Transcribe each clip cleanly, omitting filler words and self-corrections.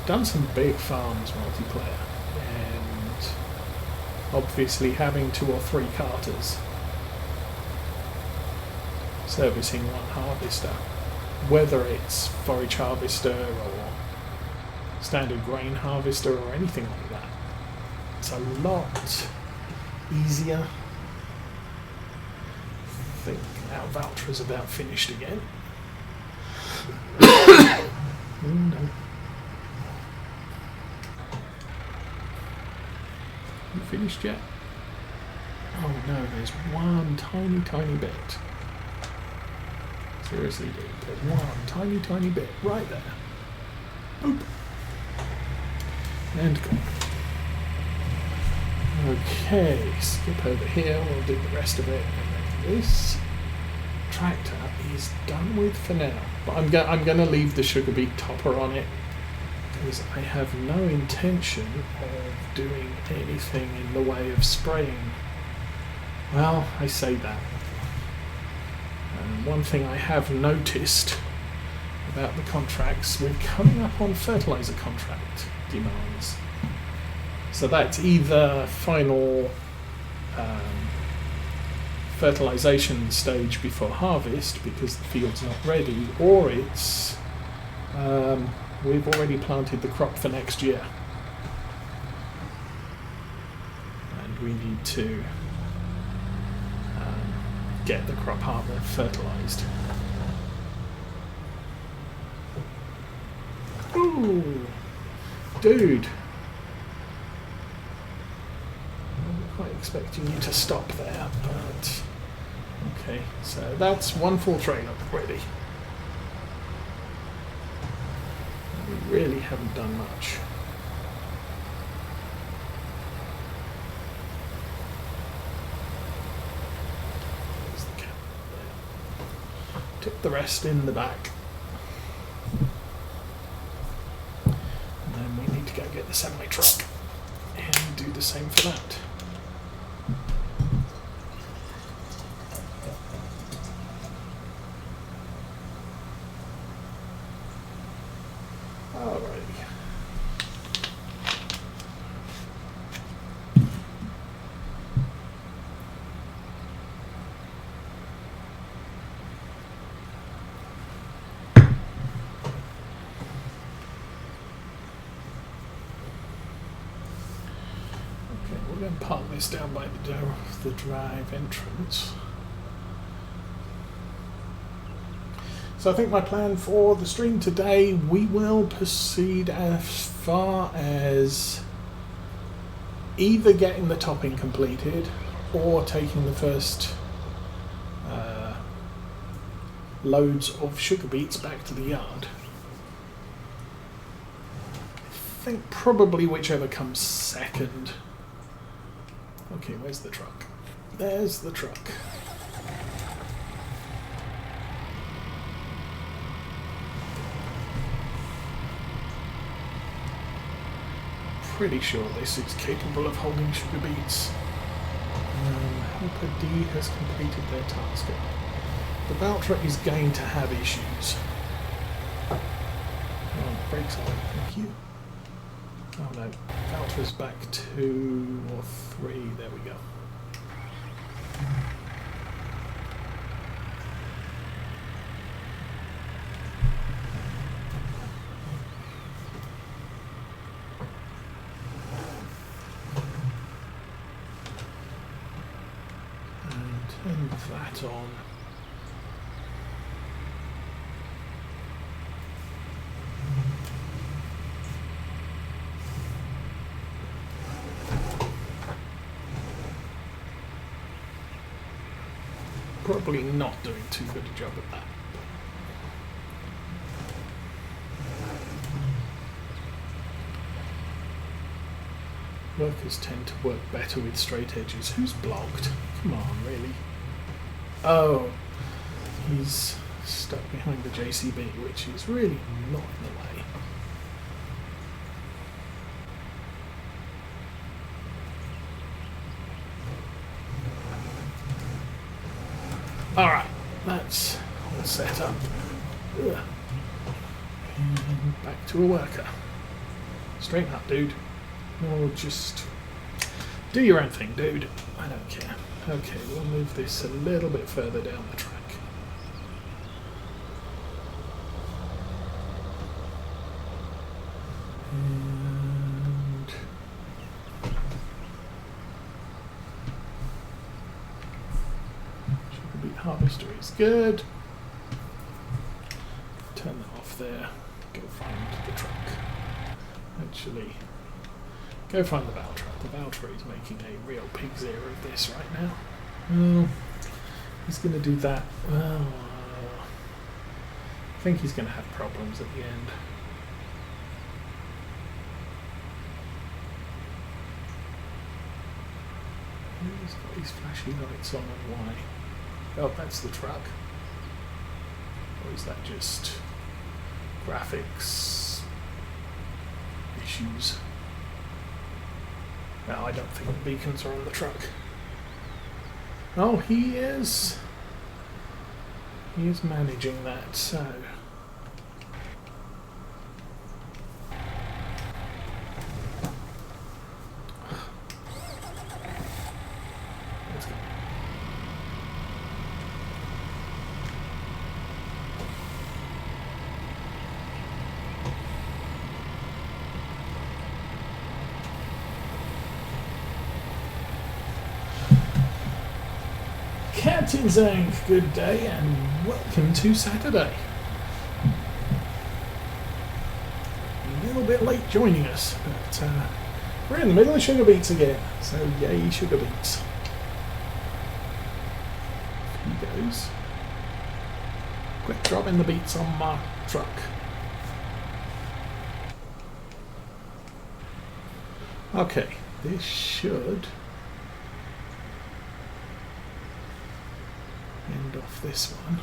done some big farms multiplayer, and obviously having 2 or 3 carters servicing one harvester, whether it's forage harvester or standard grain harvester or anything like that, it's a lot easier. I think our voucher is about finished again. No. You finished yet? Oh no, there's one tiny bit. Seriously, dude, there's one tiny bit right there. Boop. And go. Okay, skip over here, we'll do the rest of it, and then this tractor is done with for now. But I'm going to leave the sugar beet topper on it, because I have no intention of doing anything in the way of spraying. Well, I say that. And one thing I have noticed about the contracts, we're coming up on fertilizer contract demands. So that's either final fertilization stage before harvest because the field's not ready, or it's we've already planted the crop for next year and we need to get the crop harvest fertilized. Ooh, dude. Quite expecting you to stop there, but okay, so that's one full trailer already. We really haven't done much. There's the camera there. Tip the rest in the back. And then we need to go get the semi-truck and do the same for that. We're going to park this down by the door of the drive entrance. So I think my plan for the stream today, we will proceed as far as either getting the topping completed or taking the first loads of sugar beets back to the yard. I think probably whichever comes second. Okay, where's the truck? There's the truck. Pretty sure this is capable of holding sugar beets. Helper D has completed their task. The Valtra is going to have issues. Oh, brakes on, thank you. Oh no, Valtra's back 2 or 3, there we go. And turn that on. Probably not doing too good a job at that. Workers tend to work better with straight edges. Who's blocked? Come on, really? Oh, he's stuck behind the JCB, which is really not in the way. Alright, that's all set up. Ugh. And back to a worker. Straighten up, dude. Or just do your own thing, dude. I don't care. Okay, we'll move this a little bit further down the track. And sugar beet harvester is good. Turn that off there. Go find the truck. Actually, go find the Valtra. The Valtra is making a real pig's ear of this right now. Oh, he's going to do that. Oh, I think he's going to have problems at the end. He's got these flashy lights on and why? Oh, that's the truck. Or is that just graphics issues? No, I don't think the beacons are on the truck. Oh, he is. He is managing that, so. Let's go. Captain Zank, good day and welcome to Saturday. A little bit late joining us, but we're in the middle of sugar beets again, so yay sugar beets. He goes. Quick dropping the beets on my truck. Okay, this should end off this one.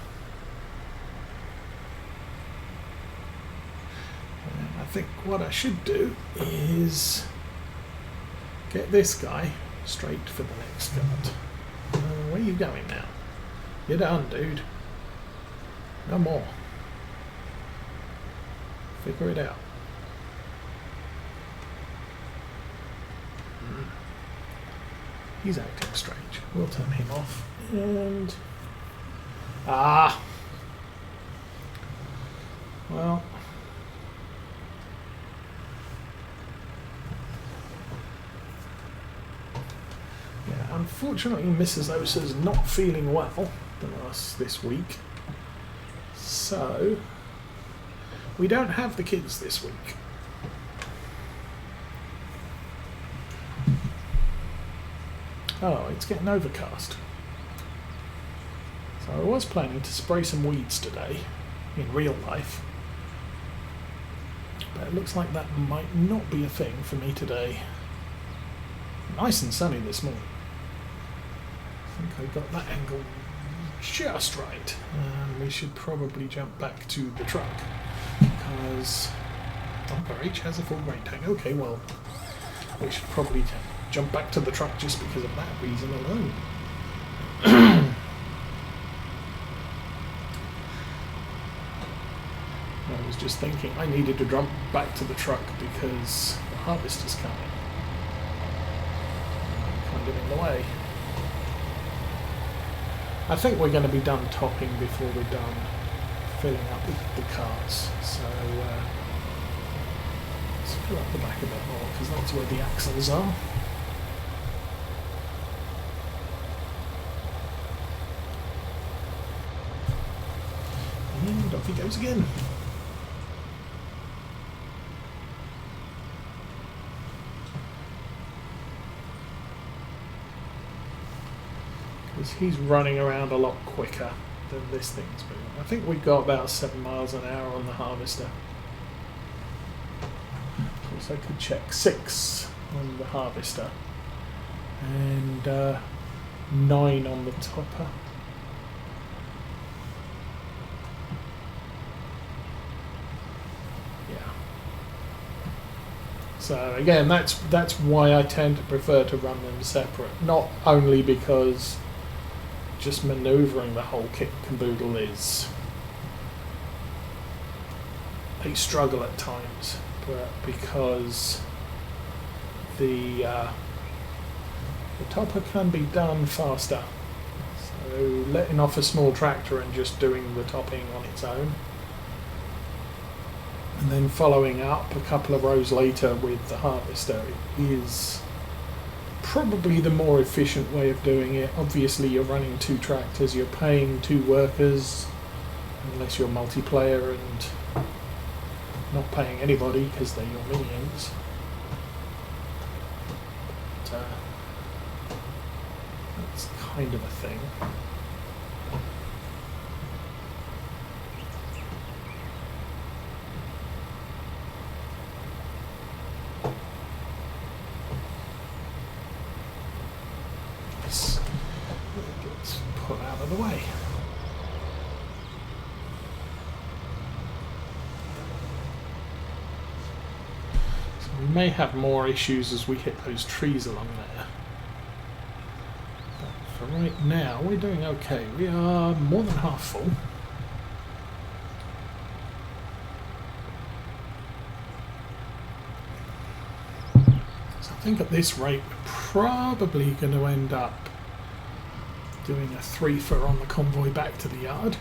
And I think what I should do is get this guy straight for the next guard. Where are you going now? You're done, dude. No more. Figure it out. He's acting strange. We'll turn him off. And well, yeah, unfortunately Mrs. Osa's not feeling well this week, so we don't have the kids this week. Oh, it's getting overcast. So I was planning to spray some weeds today, in real life. But it looks like that might not be a thing for me today. Nice and sunny this morning. I think I got that angle just right. We should probably jump back to the truck, because Bunker H has a full grain tank. Okay, well, we should probably jump back to the truck just because of that reason alone. I was just thinking I needed to jump back to the truck because the harvest is coming. I'm kind of in the way. I think we're going to be done topping before we're done filling up the carts. So let's fill up the back a bit more because that's where the axles are. And off he goes again. Because he's running around a lot quicker than this thing's moving. I think we've got about 7 miles an hour on the harvester. Of course, I could check 6 on the harvester and 9 on the topper. So again, that's why I tend to prefer to run them separate. Not only because just manoeuvring the whole kit and caboodle is a struggle at times, but because the topper can be done faster. So letting off a small tractor and just doing the topping on its own, and then following up a couple of rows later with the harvester is probably the more efficient way of doing it. Obviously you're running 2 tractors, you're paying 2 workers, unless you're multiplayer and not paying anybody because they're your minions. But, that's kind of a thing. Let's put out of the way. So we may have more issues as we hit those trees along there. But for right now, we're doing okay. We are more than half full. So I think at this rate, we're probably going to end up doing a 3-fer on the convoy back to the yard.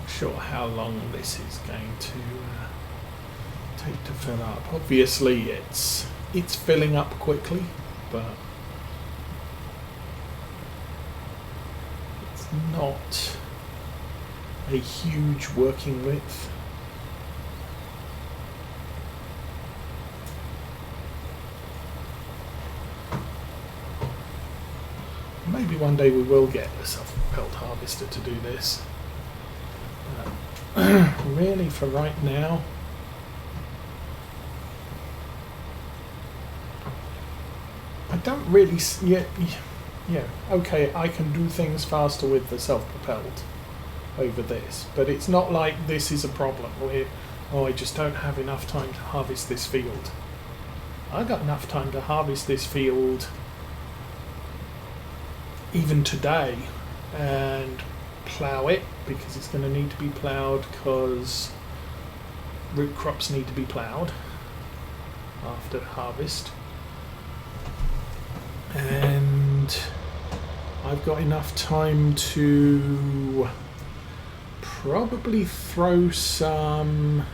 Sure how long this is going to take to fill up. Obviously it's filling up quickly, but it's not a huge working width. Maybe one day we will get a self-propelled harvester to do this. Really, for right now, I don't really. Yeah. Okay, I can do things faster with the self-propelled over this, but it's not like this is a problem where, oh, I just don't have enough time to harvest this field. I got enough time to harvest this field even today and plough it, because it's going to need to be ploughed because root crops need to be ploughed after harvest, and I've got enough time to probably throw some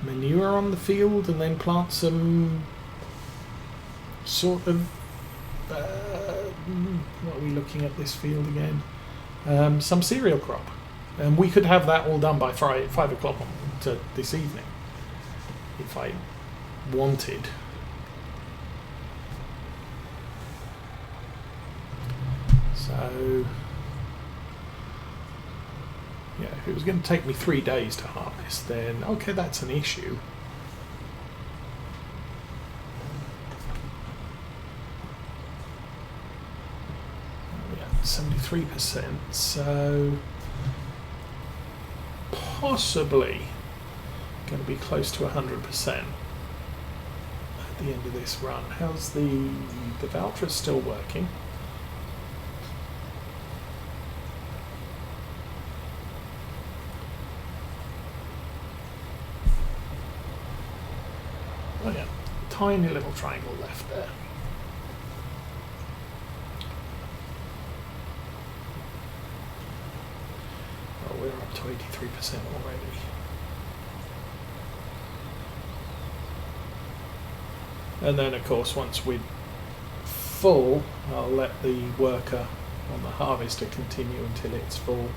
manure on the field and then plant some sort of what are we looking at this field again? Some cereal crop, and we could have that all done by 5 o'clock this evening if I wanted. So yeah, if it was going to take me 3 days to harvest, then okay, that's an issue. 73%, so possibly going to be close to 100% at the end of this run. How's the Valtra still working? Oh yeah, tiny little triangle left there. We're up to 83% already. And then of course once we're full, I'll let the worker on the harvester continue until it's full.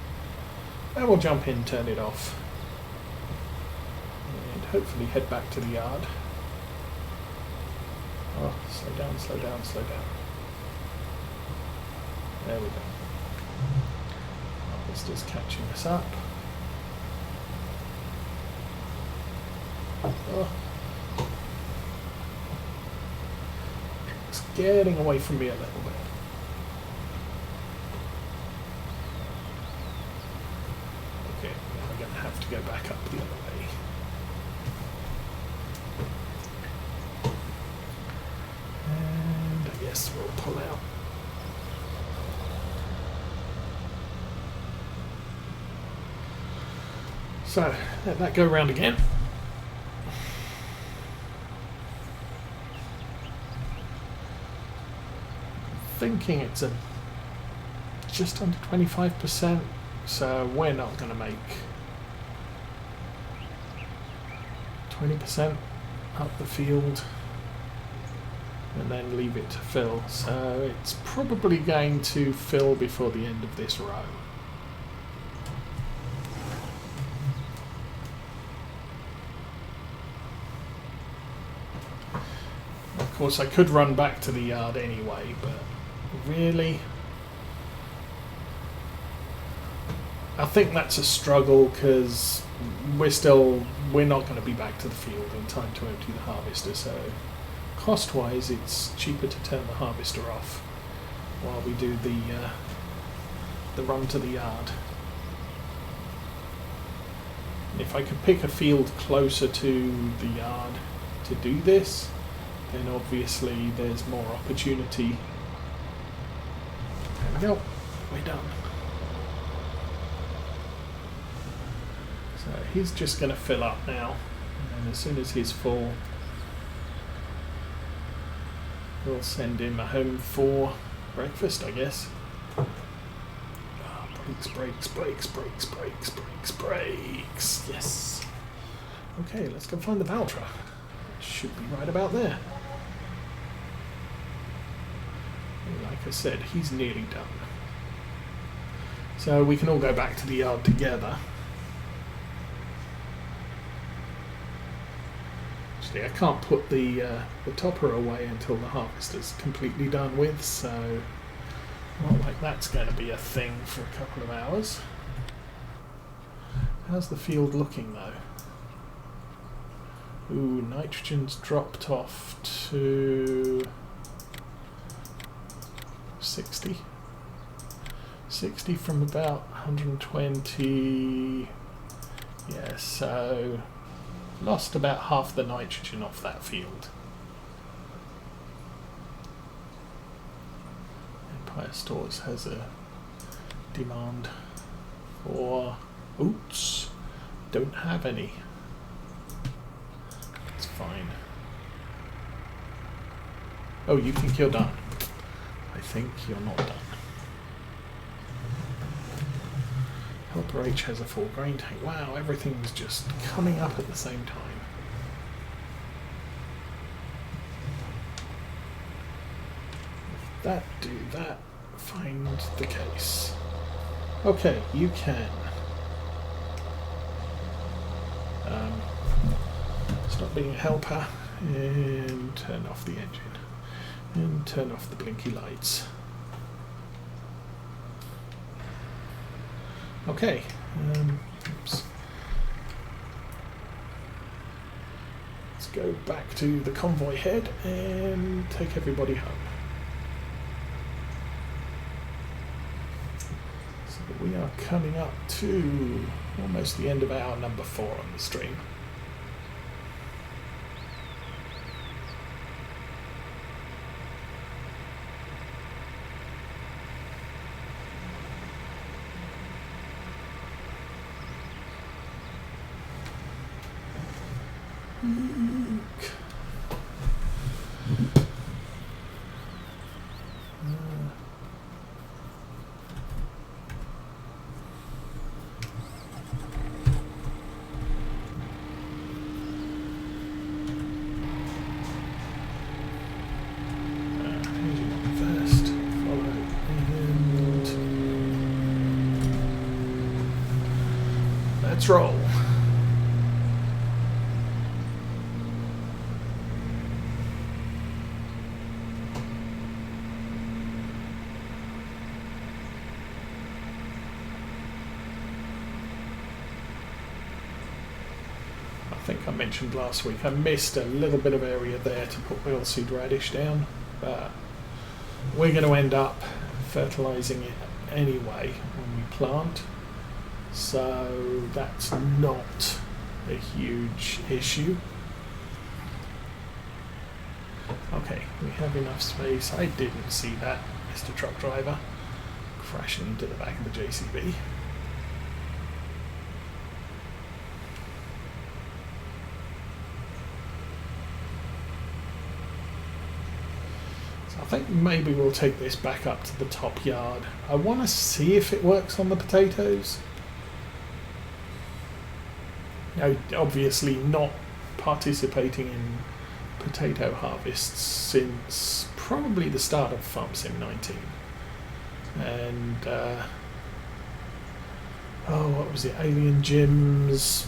Then we'll jump in, turn it off, and hopefully head back to the yard. Oh, slow down, slow down, slow down. There we go. Just catching us up. Oh, getting away from me a little bit. Okay, now we're going to have to go back up the other way. And I guess we'll pull out. So, let that go round again. Thinking it's just under 25%, so we're not going to make 20% up the field and then leave it to fill. So it's probably going to fill before the end of this row. Of course, I could run back to the yard anyway, but really, I think that's a struggle because we're not going to be back to the field in time to empty the harvester. So cost-wise, it's cheaper to turn the harvester off while we do the run to the yard. And if I could pick a field closer to the yard to do this, then obviously there's more opportunity. There we go, we're done. So he's just going to fill up now, and as soon as he's full, we'll send him home for breakfast, I guess. Brakes. Yes. Okay, let's go find the Valtra. It should be right about there. Like I said, he's nearly done. So we can all go back to the yard together. Actually, I can't put the topper away until the harvester's completely done with, so not like that's going to be a thing for a couple of hours. How's the field looking though? Ooh, nitrogen's dropped off to 60 from about 120. Yeah, so lost about half the nitrogen off that field. Empire Stores has a demand for oats. Don't have any. It's fine. Oh, you think you're done? I think you're not done. Helper H has a full grain tank. Wow, everything's just coming up at the same time. If that do that, find the case. Okay, you can. Stop being a helper and turn off the engine. And turn off the blinky lights. Okay. Oops. Let's go back to the convoy head and take everybody home. So we are coming up to almost the end of hour number 4 on the stream. Let's roll. I think I mentioned last week I missed a little bit of area there to put my oilseed radish down, but we're going to end up fertilising it anyway when we plant, so that's not a huge issue. Okay, we have enough space. I didn't see that, Mr. Truck Driver, crashing into the back of the JCB. I think maybe we'll take this back up to the top yard. I want to see if it works on the potatoes. Now, obviously not participating in potato harvests since probably the start of FS19. And, oh, what was it? Alien Gyms.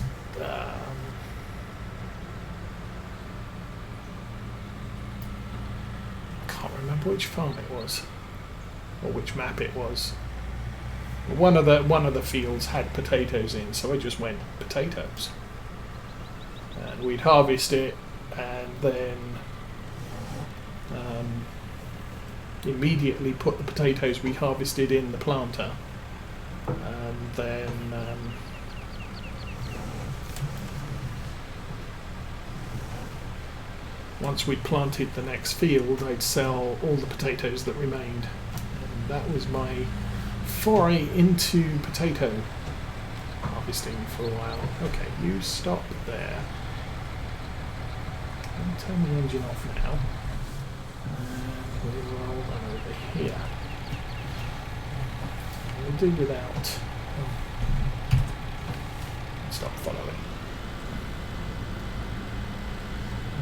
Remember which farm it was or which map it was. One of the fields had potatoes in, so I just went potatoes, and we'd harvest it and then immediately put the potatoes we harvested in the planter, and then once we'd planted the next field, I'd sell all the potatoes that remained. And that was my foray into potato harvesting for a while. Okay, you stop there. And turn the engine off now. And we'll roll on over here. We'll do without. Stop following.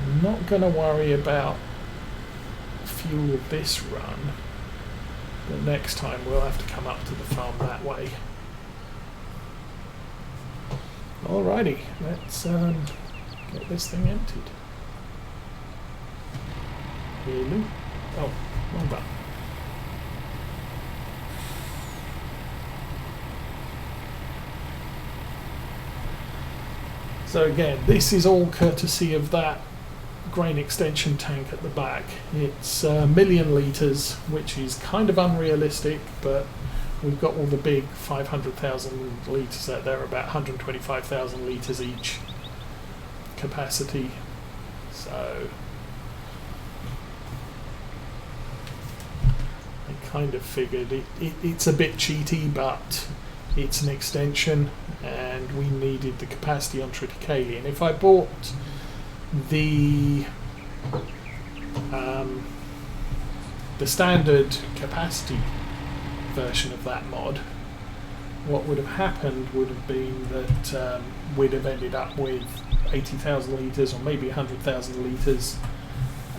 I'm not going to worry about fuel this run, but next time we'll have to come up to the farm that way. Alrighty, let's get this thing emptied. Really? Oh, wrong button. So again, this is all courtesy of that grain extension tank at the back. It's a million litres, which is kind of unrealistic, but we've got all the big 500,000 litres out there, about 125,000 litres each capacity. So I kind of figured it's a bit cheaty, but it's an extension and we needed the capacity on Triticale. And if I bought the standard capacity version of that mod, what would have happened would have been that we'd have ended up with 80,000 litres or maybe 100,000 litres,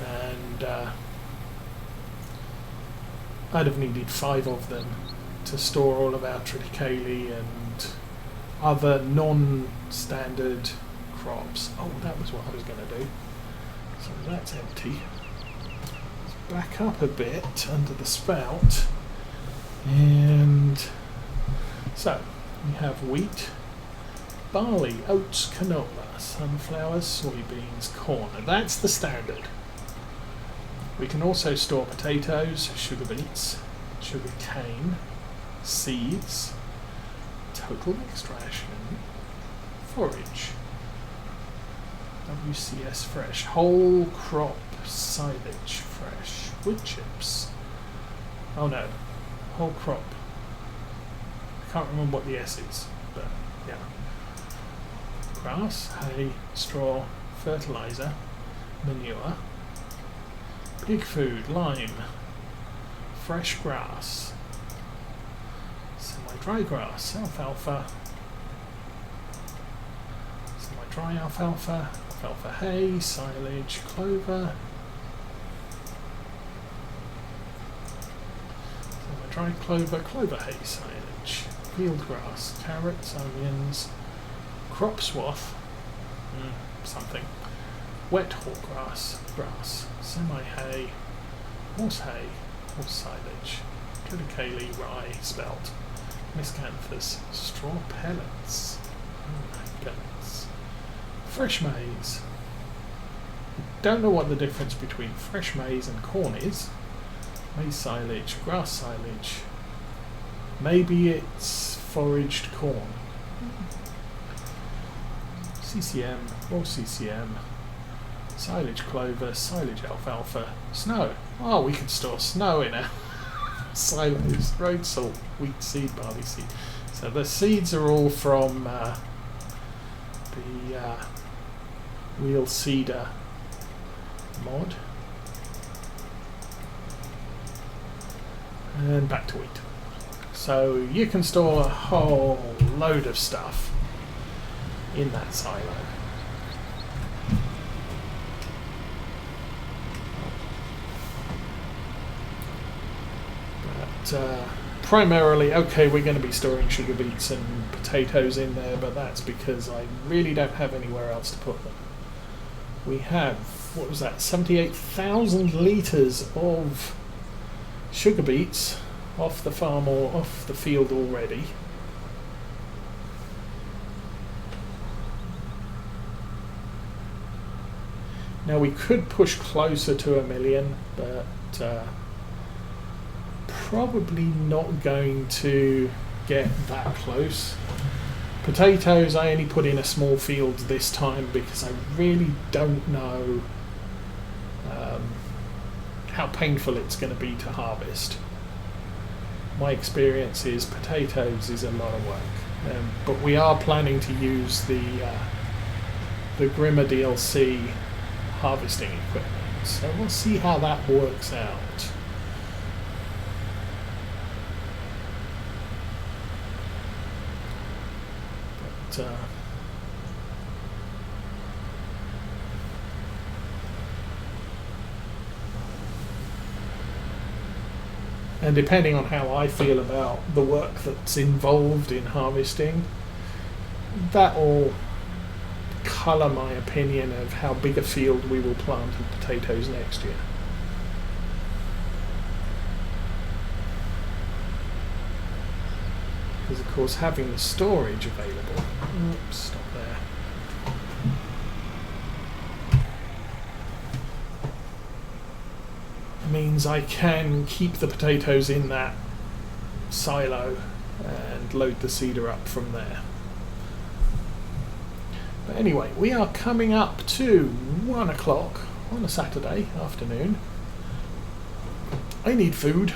and I'd have needed 5 of them to store all of our Triticale and other non-standard crops. Oh, that was what I was going to do. So that's empty. Let's back up a bit under the spout. And so we have wheat, barley, oats, canola, sunflowers, soybeans, corn. And that's the standard. We can also store potatoes, sugar beets, sugar cane, seeds, total mixed ration, forage, WCS fresh, whole crop silage fresh, wood chips. Oh no, whole crop. I can't remember what the S is, but yeah. Grass, hay, straw, fertilizer, manure, pig food, lime, fresh grass, semi-dry grass, alfalfa, semi-dry alfalfa, alfalfa hay, silage, clover, semi-dry clover, clover hay, silage, field grass, carrots, onions, crop swath, something, wet hoargrass, grass, semi-hay, horse hay, horse silage, triticale, rye, spelt, miscanthus, straw pellets, pellets, fresh maize. Don't know what the difference between fresh maize and corn is, Maize silage, grass silage. Maybe it's foraged corn. CCM, more CCM. Silage clover, silage alfalfa. Snow. Oh, we could store snow in our silos. Road salt, wheat seed, barley seed. So the seeds are all from the wheel seeder mod. And back to wheat. So you can store a whole load of stuff in that silo. But primarily, okay, we're going to be storing sugar beets and potatoes in there, but that's because I really don't have anywhere else to put them. We have, what was that, 78,000 litres of sugar beets off the farm or off the field already. Now we could push closer to 1 million, but probably not going to get that close. Potatoes I only put in a small field this time because I really don't know how painful it's going to be to harvest. My experience is potatoes is a lot of work, but we are planning to use the Grimmer DLC harvesting equipment, so we'll see how that works out. But and depending on how I feel about the work that's involved in harvesting, that will colour my opinion of how big a field we will plant of potatoes next year. Because of course having the storage available, oops, stop there, means I can keep the potatoes in that silo and load the seeder up from there. But anyway, we are coming up to 1 o'clock on a Saturday afternoon. I need food.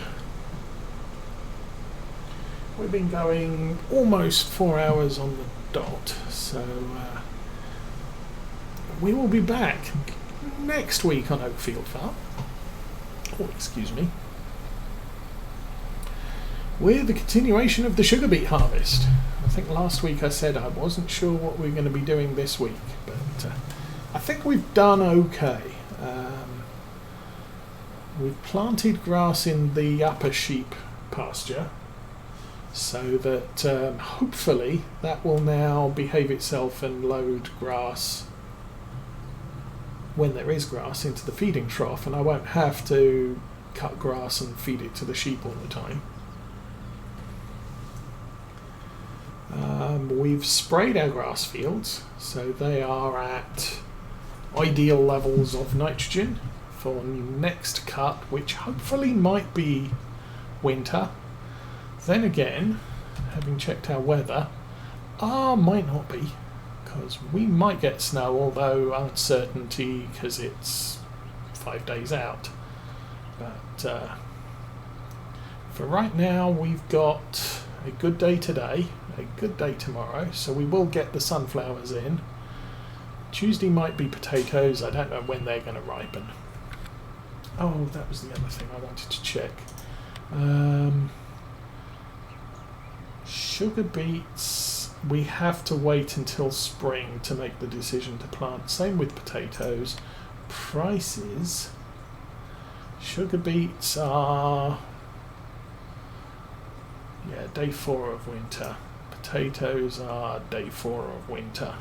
We've been going almost 4 hours on the dot, so we will be back next week on Oakfield Farm. Oh, excuse me. With the continuation of the sugar beet harvest. I think last week I said I wasn't sure what we we're going to be doing this week, but I think we've done okay. We've planted grass in the upper sheep pasture, so that hopefully that will now behave itself and load grass, when there is grass, into the feeding trough, and I won't have to cut grass and feed it to the sheep all the time. We've sprayed our grass fields, so they are at ideal levels of nitrogen for next cut, which hopefully might be winter. Then again, having checked our weather, might not be, because we might get snow, although uncertainty because it's 5 days out. But for right now, we've got a good day today, a good day tomorrow, so we will get the sunflowers in. Tuesday might be potatoes. I don't know when they're going to ripen. Oh, that was the other thing I wanted to check. Sugar beets, we have to wait until spring to make the decision to plant. Same with potatoes. Prices, sugar beets are, day 4 of winter. Potatoes are day 4 of winter.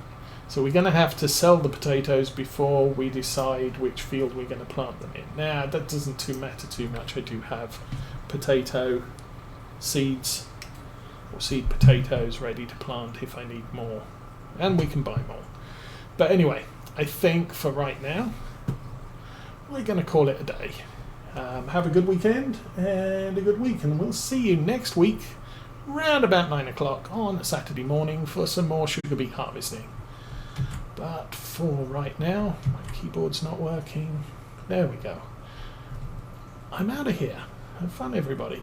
So we're going to have to sell the potatoes before we decide which field we're going to plant them in. Now, that doesn't matter too much. I do have potato seeds or seed potatoes ready to plant if I need more. And we can buy more. But anyway, I think for right now, we're going to call it a day. Have a good weekend and a good week, and we'll see you next week round about 9 o'clock on a Saturday morning for some more sugar beet harvesting. But for right now, my keyboard's not working. There we go. I'm out of here. Have fun, everybody.